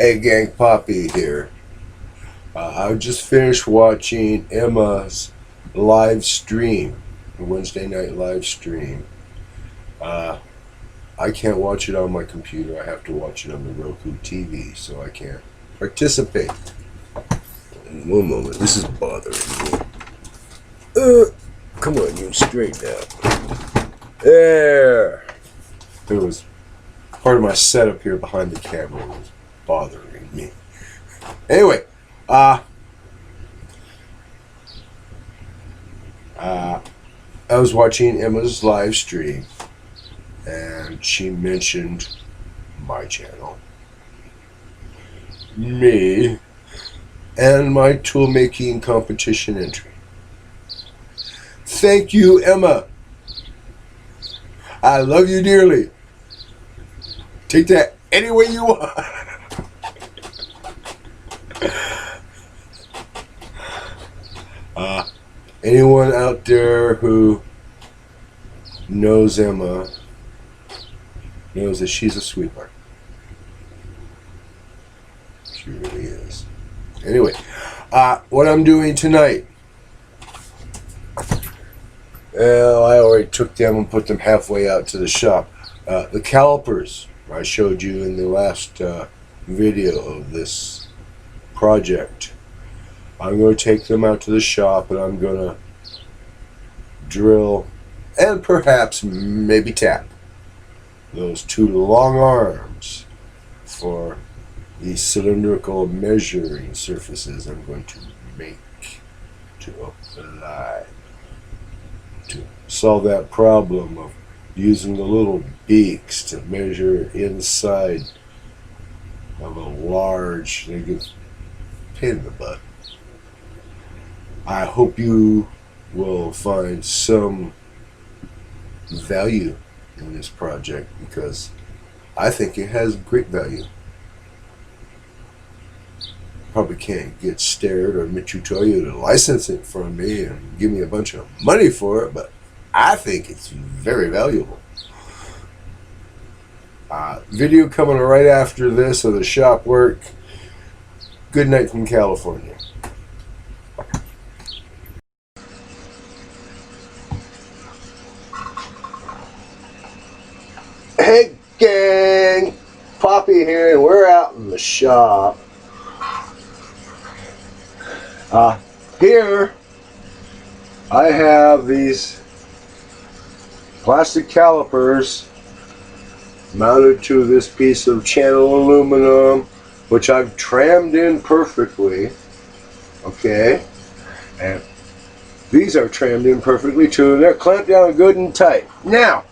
Hey gang, Poppy here. I just finished watching Emma's live stream, Wednesday night live stream. Uh, I can't watch it on my computer. I have to watch it on the Roku TV, so I can't participate. One moment, this is bothering me. Come on, you straighten out. There. It was part of my setup here behind the camera was bothering me. Anyway, I was watching Emma's live stream, and she mentioned my channel, me, and my tool making competition entry. Thank you, Emma. I love you dearly. Take that any way you want. Anyone out there who knows Emma knows that she's a sweetheart. She really is. Anyway, what I'm doing tonight. Well, I already took them and put them halfway out to the shop. The calipers I showed you in the last video of this project. I'm going to take them out to the shop and I'm going to drill and perhaps maybe tap those two long arms for the cylindrical measuring surfaces I'm going to make to apply to solve that problem of using the little beaks to measure inside of a large, they get pain in the butt. I hope you will find some value in this project because I think it has great value. Probably can't get Stared or Mitsutoyo to license it from me and give me a bunch of money for it, but I think it's very valuable. Video coming right after this of the shop work. Good night from California. Hey gang, Poppy here, and we're out in the shop. Here I have these plastic calipers mounted to this piece of channel aluminum, which I've trammed in perfectly. Okay, and these are trammed in perfectly too, and they're clamped down good and tight. Now,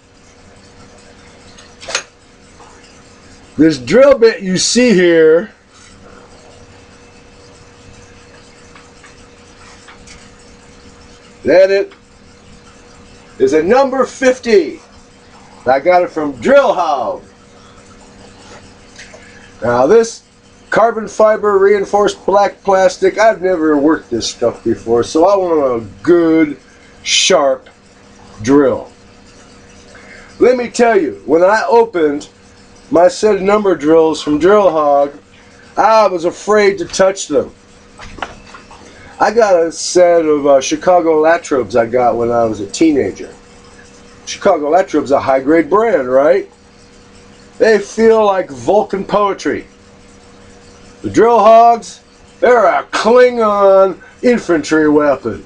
this drill bit you see here it is a number 50. I got it from Drill Hog. Now this carbon fiber reinforced black plastic, I've never worked this stuff before, so I want a good sharp drill. Let me tell you, when I opened my set of number drills from Drill Hog, I was afraid to touch them. I got a set of Chicago Latrobes I got when I was a teenager. Chicago Latrobe's a high-grade brand, right? They feel like Vulcan poetry. The Drill Hogs, they're a Klingon infantry weapon.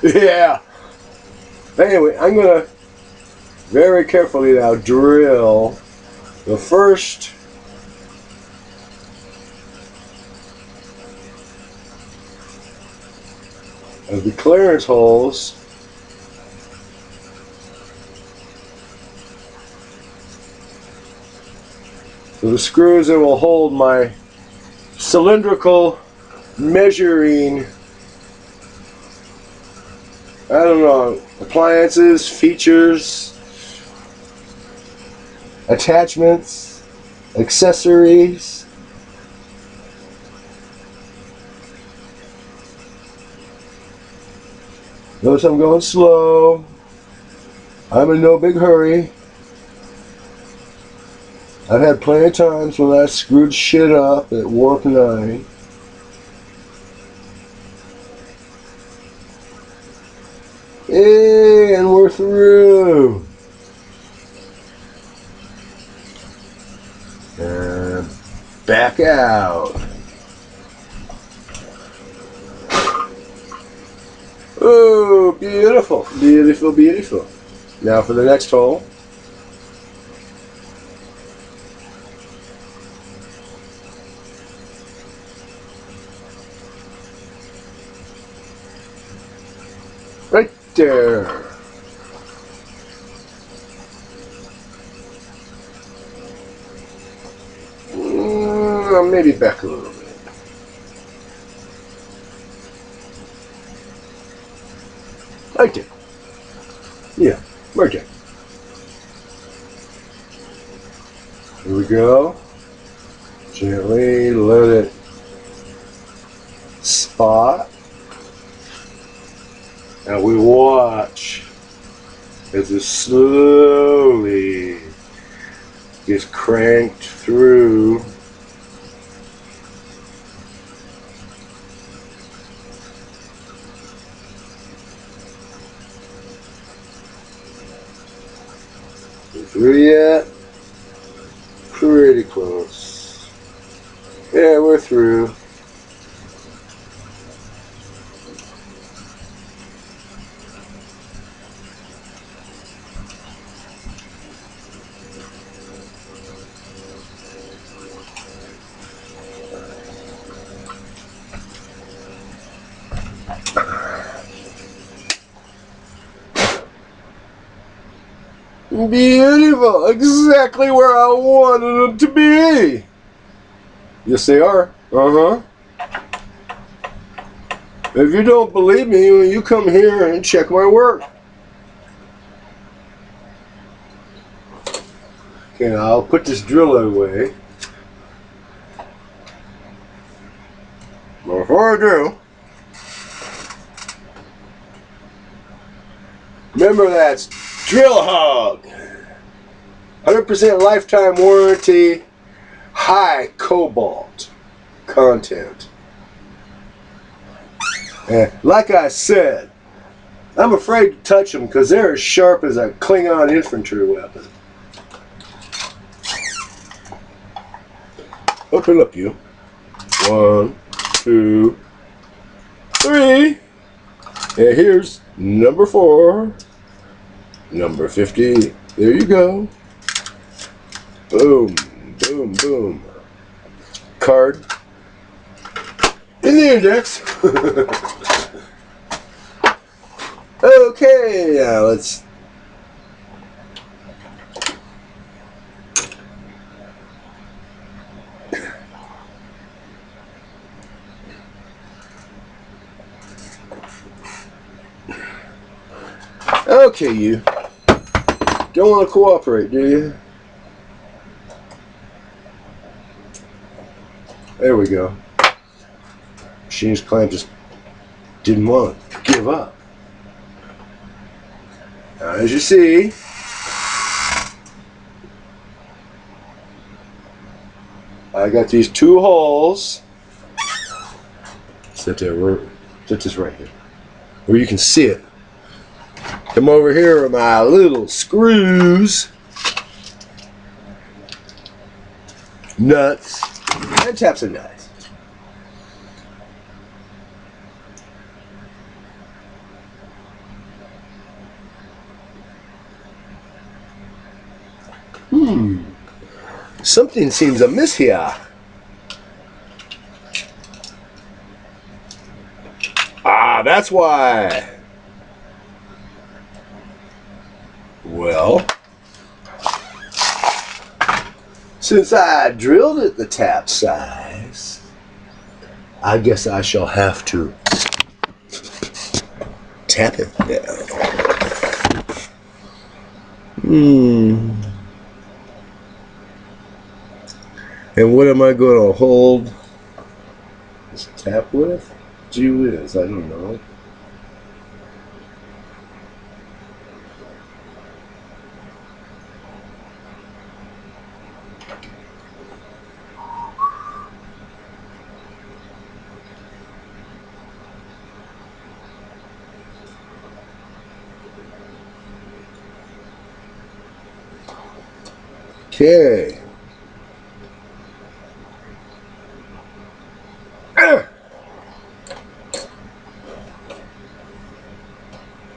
Yeah. Anyway, I'm going to very carefully now drill the first of the clearance holes for the screws that will hold my cylindrical measuring, I don't know, appliances, features, attachments, accessories. Notice I'm going slow. I'm in no big hurry. I've had plenty of times when I screwed shit up at warp 9. And we're through. And back out. Oh, beautiful, beautiful, beautiful. Now for the next hole. Right there. Maybe back a little bit. Right there. Yeah, right there. Here we go. Gently let it spot. Now we watch as it slowly gets cranked through. Through yet? Pretty close. Yeah, we're through. Beautiful! Exactly where I wanted them to be! Yes, they are. Uh-huh. If you don't believe me, you come here and check my work. Okay, I'll put this drill away. Before I do, remember that's Drill Hog. 100% lifetime warranty, high cobalt content. And like I said, I'm afraid to touch them because they're as sharp as a Klingon infantry weapon. Open up, you. 1, 2, 3. And here's number 4. Number 50. There you go. Boom, boom, boom. Card in the index. Okay, now let's. Okay, you don't want to cooperate, do you? There we go. Machinist clamp just didn't want to give up. Now, as you see, I got these 2 holes. Set this right here, where you can see it. Come over here with my little screws, nuts, and taps and dies. Something seems amiss here. Ah, that's why. Well, since I drilled it the tap size, I guess I shall have to tap it down. And what am I going to hold this tap with? Gee whiz, I don't know. Okay.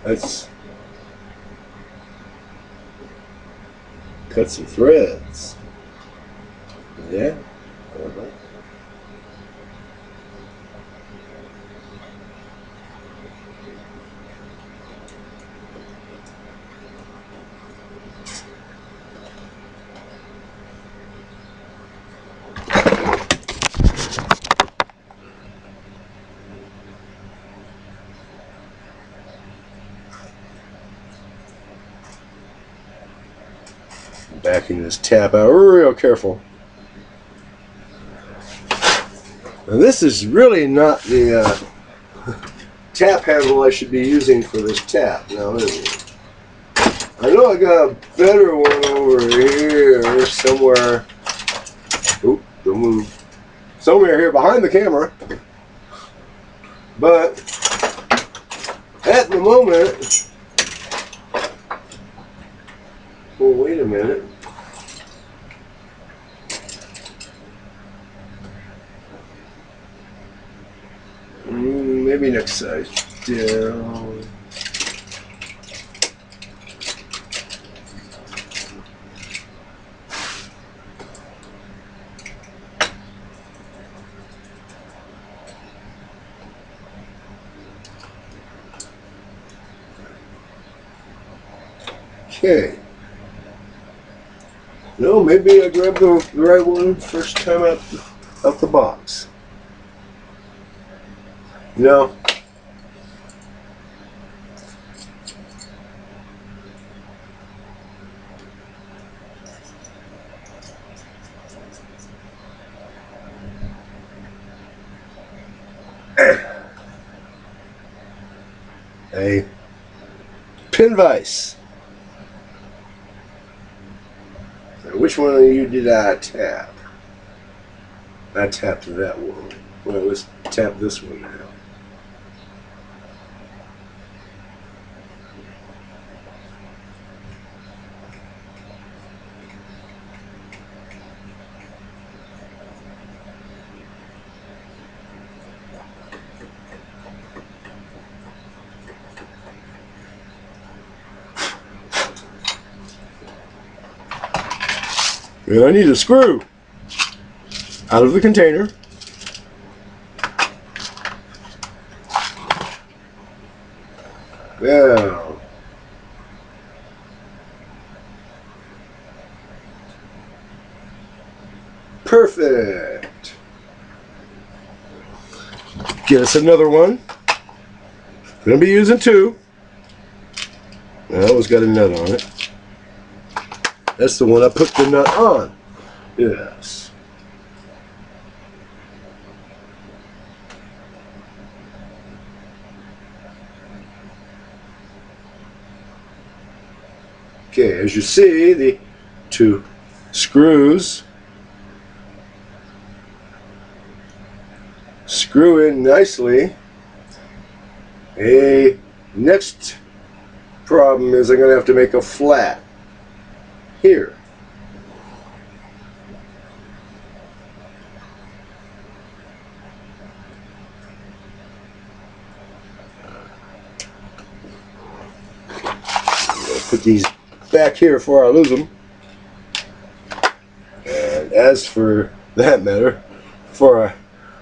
Let's cut some threads. Yeah. Backing this tab out real careful. Now this is really not the tap handle I should be using for this tap. Now is it? I know I got a better one over here somewhere. Oop, don't move. Somewhere here behind the camera. But at the moment, well, wait a minute. Maybe next size down. Okay. No, maybe I grabbed the right one first time out the box. No. A pin vise. Now, which one of you did I tap? I tapped that one. Well, let's tap this one now. And I need a screw out of the container. Now, perfect. Get us another one. Gonna be using two. That one's got a nut on it. That's the one I put the nut on. Yes. Okay, as you see, the two screws screw in nicely. A next problem is I'm going to have to make a flat here. Put these back here before I lose them. And as for that matter, before I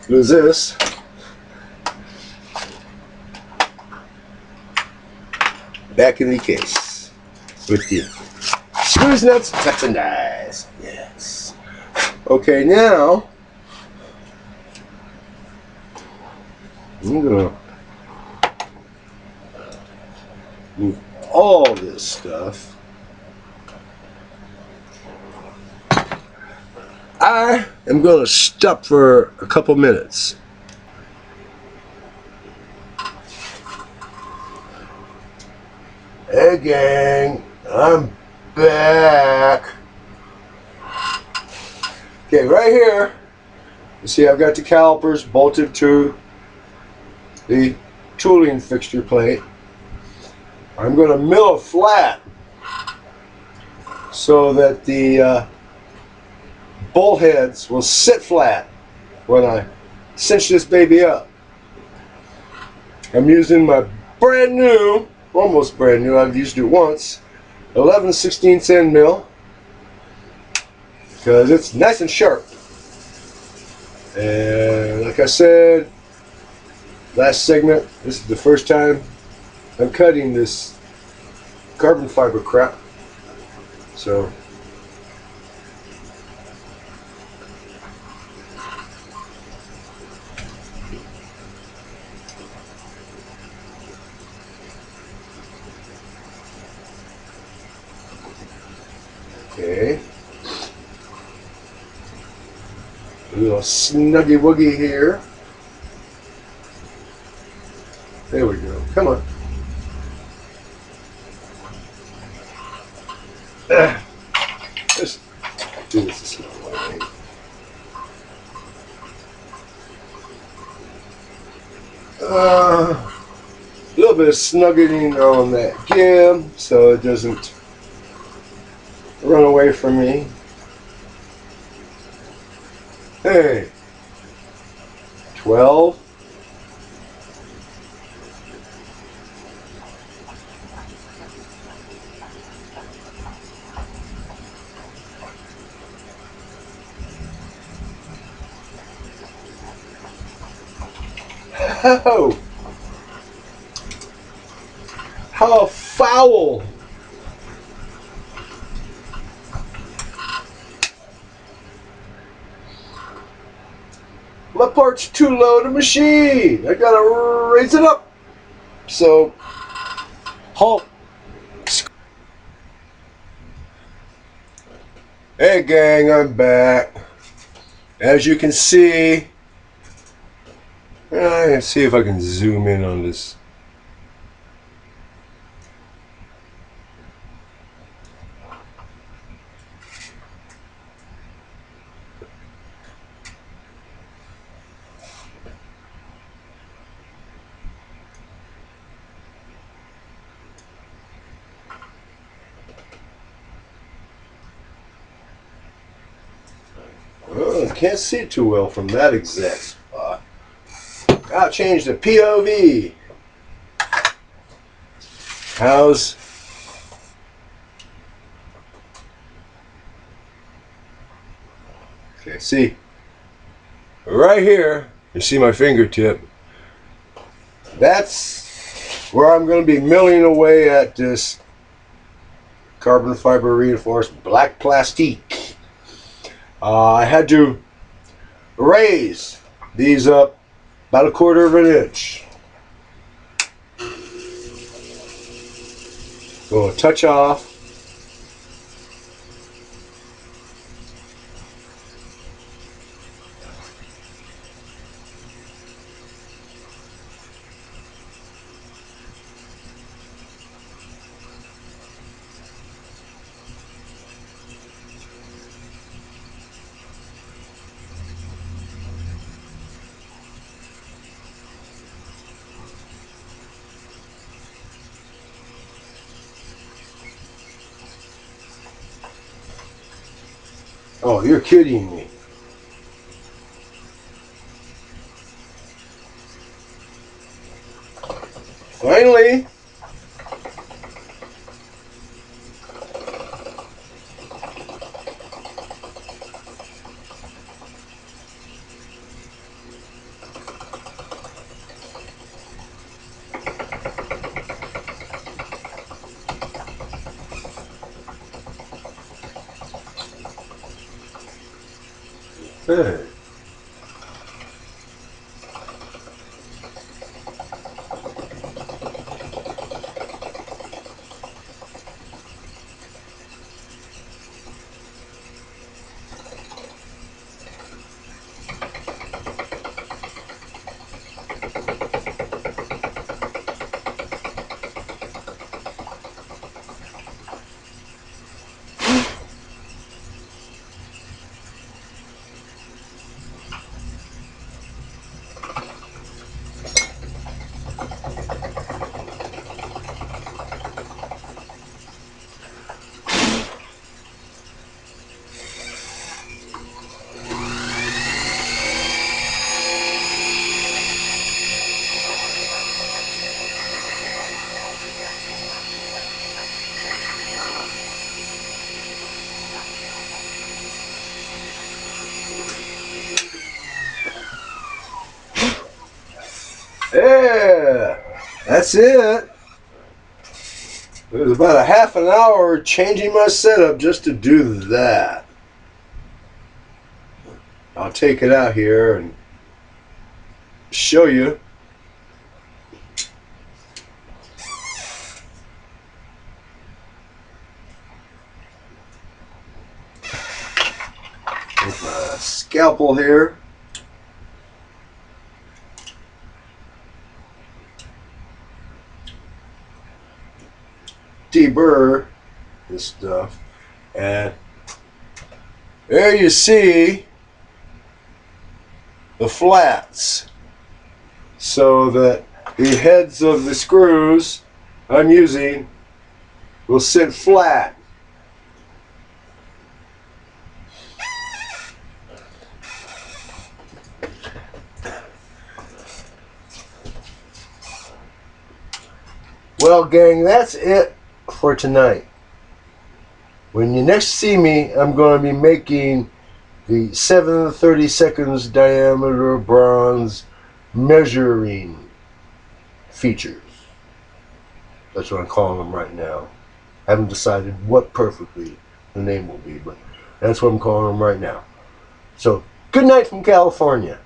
lose this, back in the case with the screws, nuts, nuts and dies. Yes. Okay, now I'm gonna move all this stuff. I am going to stop for a couple minutes. Hey gang, I'm back. Okay, right here, you see I've got the calipers bolted to the tooling fixture plate. I'm going to mill it flat so that the bolt heads will sit flat when I cinch this baby up. I'm using my brand new, almost brand new, I've used it once, 11/16 mil, because it's nice and sharp. And like I said, last segment, this is the first time I'm cutting this carbon fiber crap. So okay. A little snuggy wuggy here. There we go. Come on. Let's do this a slow way. A little bit of snugging on that gib so it doesn't run away from me. Hey, 12. Oh, how foul! My part's too low to machine. I gotta raise it up. So, halt. Hey gang, I'm back. As you can see, let's see if I can zoom in on this. Oh, I can't see too well from that exact spot. I'll change the POV. How's okay? See, right here, you see my fingertip. That's where I'm going to be milling away at this carbon fiber reinforced black plastique. I had to raise these up about 1/4 of an inch. Go a touch off. Oh, you're kidding me. Finally, hey. That's it. It was about a half an hour changing my setup just to do that. I'll take it out here and show you. With my scalpel here. Deburr this stuff, and there you see the flats, so that the heads of the screws I'm using will sit flat. Well, gang, that's it for tonight. When you next see me, I'm going to be making the 7 32 diameter bronze measuring features. That's what I'm calling them right now. I haven't decided what perfectly the name will be, but that's what I'm calling them right now. So, good night from California.